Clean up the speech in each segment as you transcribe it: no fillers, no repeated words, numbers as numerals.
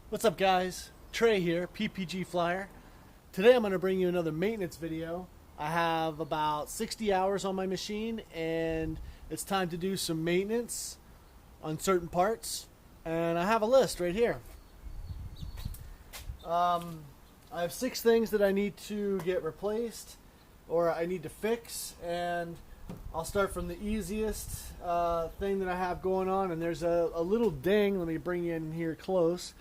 What's up, guys? Trey here, PPGFlyr. Today I'm going to bring you another maintenance video. I have about 60 hours on my machine and it's time to do some maintenance on certain parts, and I have a list right here. I have 6 things that I need to get replaced or I need to fix, and I'll start from the easiest thing that I have going on, and there's a little ding. Let me bring you in here close.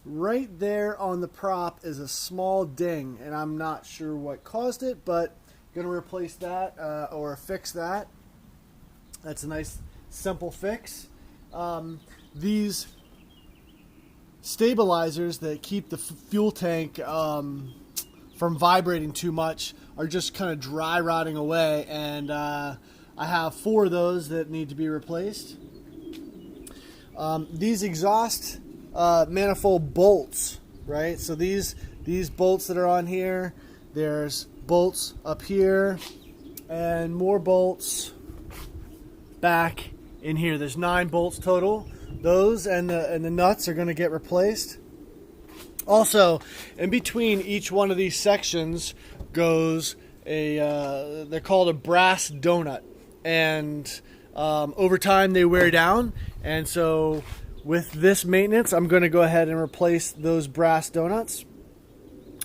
Right there on the prop is a small ding, and I'm not sure what caused it, but I'm going to replace that or fix that. That's a nice simple fix. These stabilizers that keep the fuel tank from vibrating too much are just kind of dry rotting away, and I have 4 of those that need to be replaced. These exhaust manifold bolts, right? So these bolts that are on here, there's bolts up here and more bolts back in here. There's 9 bolts total. Those and the nuts are going to get replaced. Also, in between each one of these sections goes they're called a brass donut, and over time they wear down, and so with this maintenance, I'm going to go ahead and replace those brass donuts.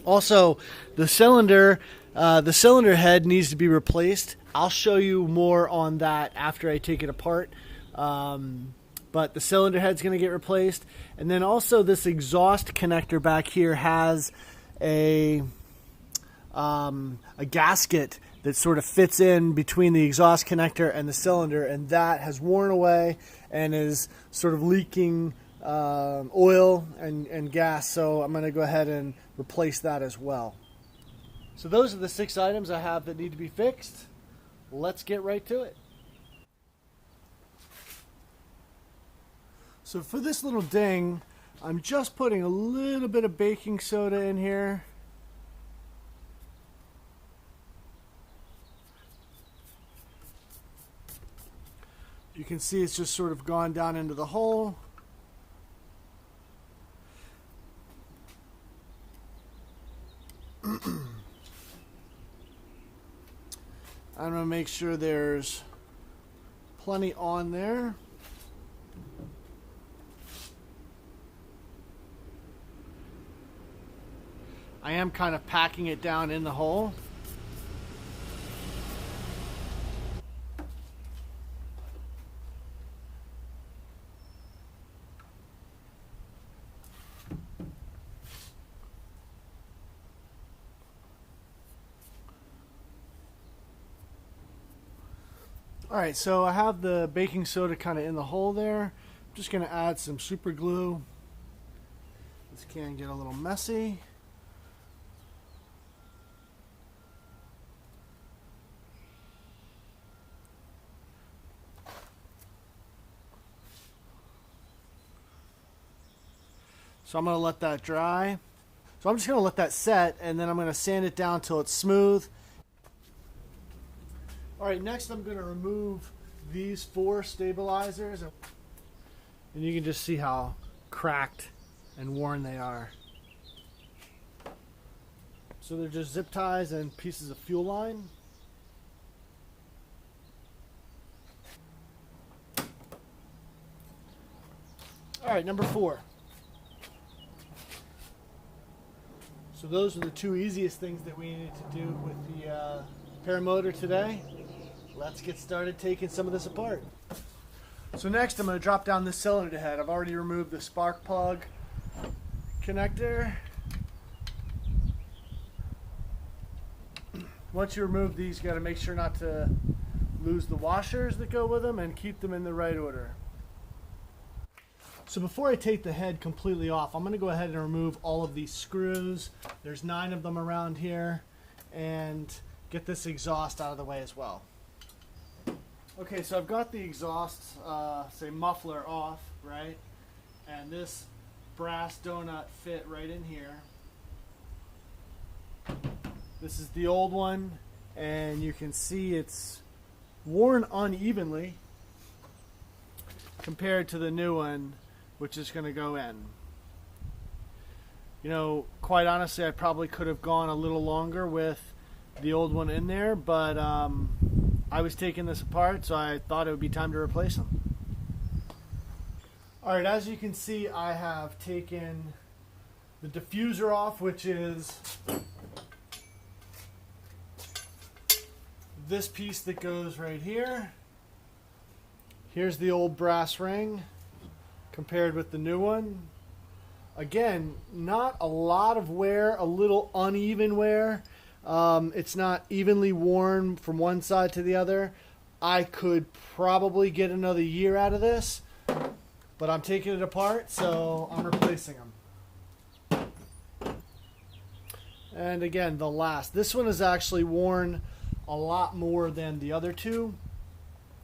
Also, the cylinder head needs to be replaced. I'll show you more on that after I take it apart. But the cylinder head's going to get replaced. And then also this exhaust connector back here has a gasket that sort of fits in between the exhaust connector and the cylinder, and that has worn away and is sort of leaking oil and gas, so I'm going to go ahead and replace that as well. So those are the 6 items I have that need to be fixed. Let's get right to it. So for this little ding, I'm just putting a little bit of baking soda in here. You can see it's just sort of gone down into the hole. I'm going to make sure there's plenty on there. I am kind of packing it down in the hole. Alright, so I have the baking soda kind of in the hole there. I'm just going to add some super glue. This can get a little messy. So I'm going to let that dry. So I'm just going to let that set, and then I'm going to sand it down till it's smooth. Alright, next I'm going to remove these 4 stabilizers, and you can just see how cracked and worn they are. So they're just zip ties and pieces of fuel line. Alright, number 4. So those are the 2 easiest things that we needed to do with the Paramotor today. Let's get started taking some of this apart. So next I'm going to drop down this cylinder head. I've already removed the spark plug connector. Once you remove these, you got to make sure not to lose the washers that go with them and keep them in the right order. So before I take the head completely off, I'm going to go ahead and remove all of these screws. There's 9 of them around here, and get this exhaust out of the way as well. Okay, so I've got the exhaust, say muffler off, right? And this brass donut fit right in here. This is the old one, and you can see it's worn unevenly compared to the new one, which is going to go in. you know, quite honestly, I probably could have gone a little longer with the old one in there, but I was taking this apart, so I thought it would be time to replace them. Alright, as you can see, I have taken the diffuser off, which is this piece that goes right here. Here's the old brass ring compared with the new one. Again, not a lot of wear, a little uneven wear. It's not evenly worn from one side to the other. I could probably get another year out of this, but I'm taking it apart, so I'm replacing them. And again, the last. This one is actually worn a lot more than the other two,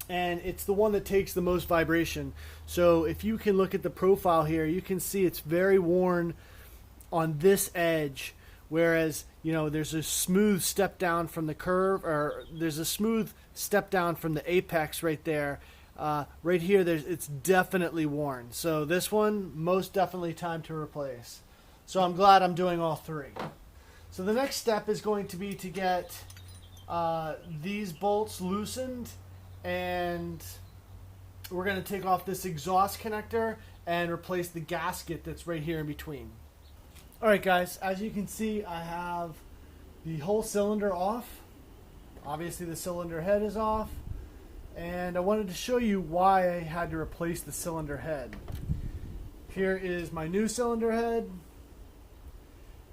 and it's the one that takes the most vibration. So if you can look at the profile here, you can see it's very worn on this edge, whereas, you know, there's a smooth step down from the curve, or there's a smooth step down from the apex right there. Right here, it's definitely worn. So this one, most definitely time to replace. So I'm glad I'm doing all three. So the next step is going to be to get these bolts loosened, and we're going to take off this exhaust connector and replace the gasket that's right here in between. Alright guys, as you can see, I have the whole cylinder off. Obviously the cylinder head is off, and I wanted to show you why I had to replace the cylinder head. Here is my new cylinder head,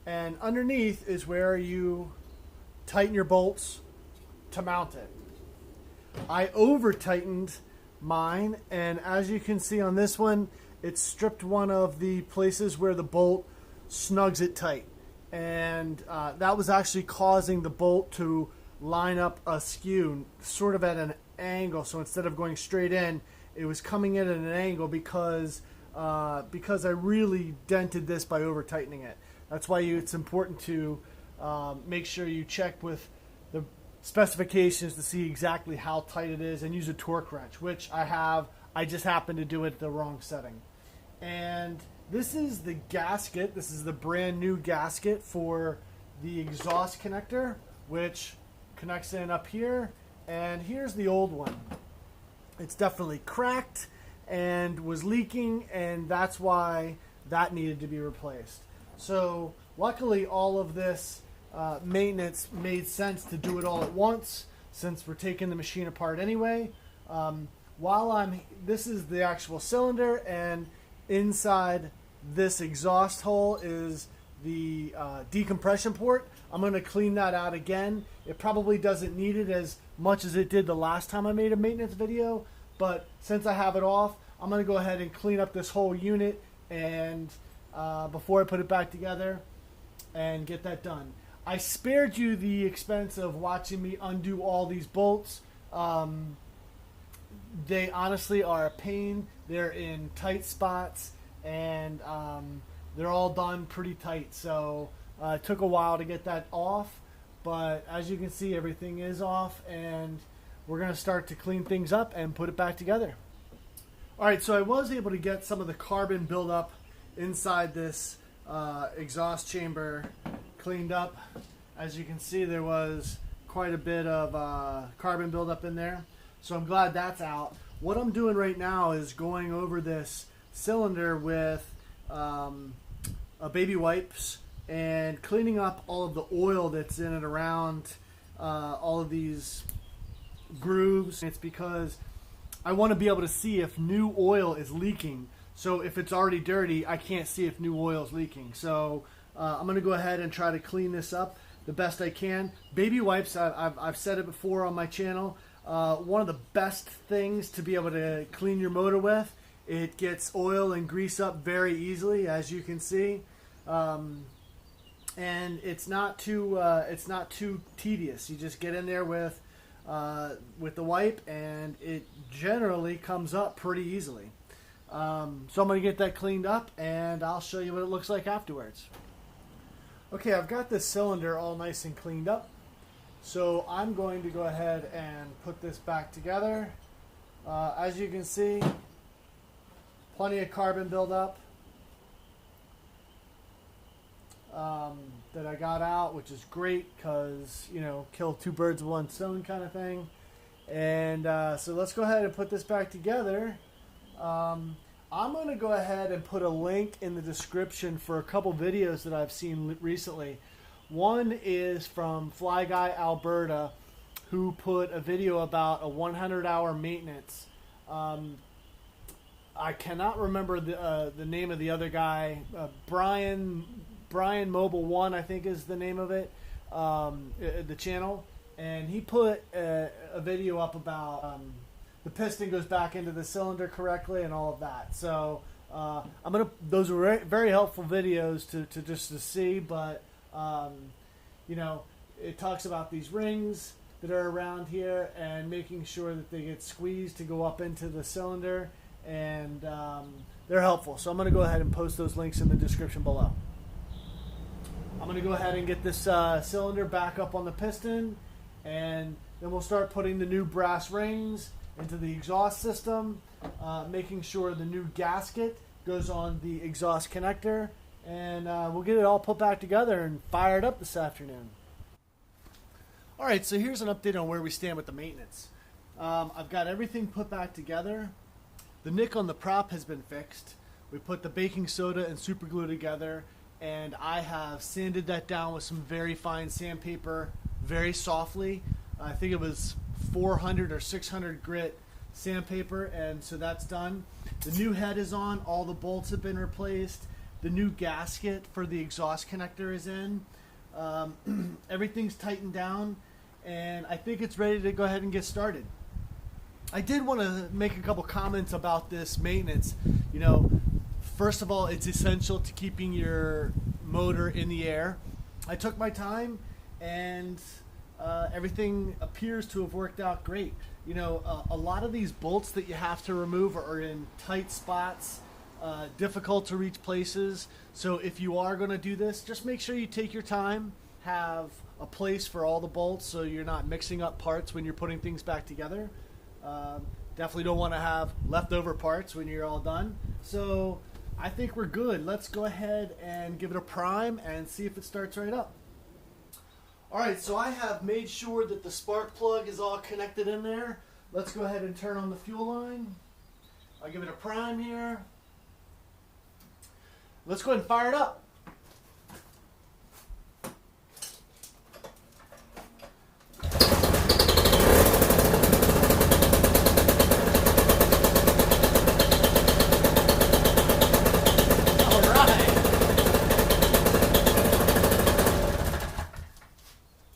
and underneath is where you tighten your bolts to mount it. I over tightened mine, and as you can see on this one, it stripped one of the places where the bolt snugs it tight, and that was actually causing the bolt to line up askew, sort of at an angle. So instead of going straight in, it was coming in at an angle because I really dented this by over tightening it. That's why it's important to make sure you check with the specifications to see exactly how tight it is, and use a torque wrench, which I have. I just happened to do it at the wrong setting. And this is the gasket. This is the brand new gasket for the exhaust connector, which connects in up here. And here's the old one. It's definitely cracked and was leaking, and that's why that needed to be replaced. So luckily all of this maintenance made sense to do it all at once, since we're taking the machine apart anyway. This is the actual cylinder, and inside this exhaust hole is the decompression port. I'm going to clean that out again. It probably doesn't need it as much as it did the last time I made a maintenance video, but since I have it off, I'm going to go ahead and clean up this whole unit, and before I put it back together, and get that done. I spared you the expense of watching me undo all these bolts. They honestly are a pain. They're in tight spots, and they're all done pretty tight. So it took a while to get that off, but as you can see, everything is off, and we're going to start to clean things up and put it back together. Alright, so I was able to get some of the carbon buildup inside this exhaust chamber cleaned up. As you can see, there was quite a bit of carbon buildup in there, so I'm glad that's out. What I'm doing right now is going over this cylinder with baby wipes and cleaning up all of the oil that's in and around all of these grooves. It's because I want to be able to see if new oil is leaking. So if it's already dirty, I can't see if new oil is leaking. So I'm going to go ahead and try to clean this up the best I can. Baby wipes, I've said it before on my channel, one of the best things to be able to clean your motor with. It gets oil and grease up very easily, as you can see, and it's not too tedious. You just get in there with the wipe, and it generally comes up pretty easily. So I'm going to get that cleaned up, and I'll show you what it looks like afterwards. Okay, I've got this cylinder all nice and cleaned up, so I'm going to go ahead and put this back together. As you can see, plenty of carbon buildup. that I got out, which is great because, you know, kill two birds with one stone kind of thing. And so let's go ahead and put this back together. I'm going to go ahead and put a link in the description for a couple videos that I've seen recently. One is from Fly Guy Alberta, who put a video about a 100-hour maintenance. I cannot remember the name of the other guy. Brian Mobile 1, I think is the name of it, the channel. And he put a video up about the piston goes back into the cylinder correctly and all of that. So those are very helpful videos to see. But you know, it talks about these rings that are around here and making sure that they get squeezed to go up into the cylinder, and they're helpful. So I'm going to go ahead and post those links in the description below. I'm going to go ahead and get this cylinder back up on the piston, and then we'll start putting the new brass rings into the exhaust system, making sure the new gasket goes on the exhaust connector, and we'll get it all put back together and fired up this afternoon. Alright, so here's an update on where we stand with the maintenance. I've got everything put back together. The nick on the prop has been fixed. We put the baking soda and super glue together, and I have sanded that down with some very fine sandpaper very softly. I think it was 400 or 600 grit sandpaper, and so that's done. The new head is on. All the bolts have been replaced. The new gasket for the exhaust connector is in. Everything's tightened down, and I think it's ready to go ahead and get started. I did want to make a couple comments about this maintenance. You know, first of all, it's essential to keeping your motor in the air. I took my time, and everything appears to have worked out great. You know, a lot of these bolts that you have to remove are in tight spots, difficult to reach places. So if you are going to do this, just make sure you take your time, have a place for all the bolts so you're not mixing up parts when you're putting things back together. Definitely don't want to have leftover parts when you're all done. So I think we're good. Let's go ahead and give it a prime and see if it starts right up. Alright, so I have made sure that the spark plug is all connected in there. Let's go ahead and turn on the fuel line. I'll give it a prime here. Let's go ahead and fire it up.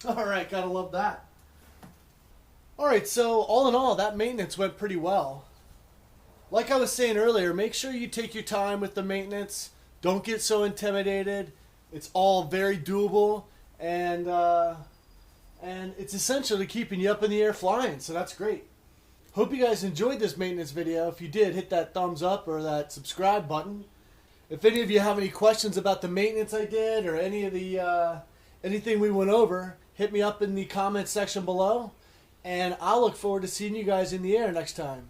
Alright, gotta love that. Alright, so all in all, that maintenance went pretty well. Like I was saying earlier, make sure you take your time with the maintenance. Don't get so intimidated. It's all very doable, and it's essential to keeping you up in the air flying, so that's great. Hope you guys enjoyed this maintenance video. If you did, hit that thumbs up or that subscribe button. If any of you have any questions about the maintenance I did or any of the anything we went over, hit me up in the comments section below, and I'll look forward to seeing you guys in the air next time.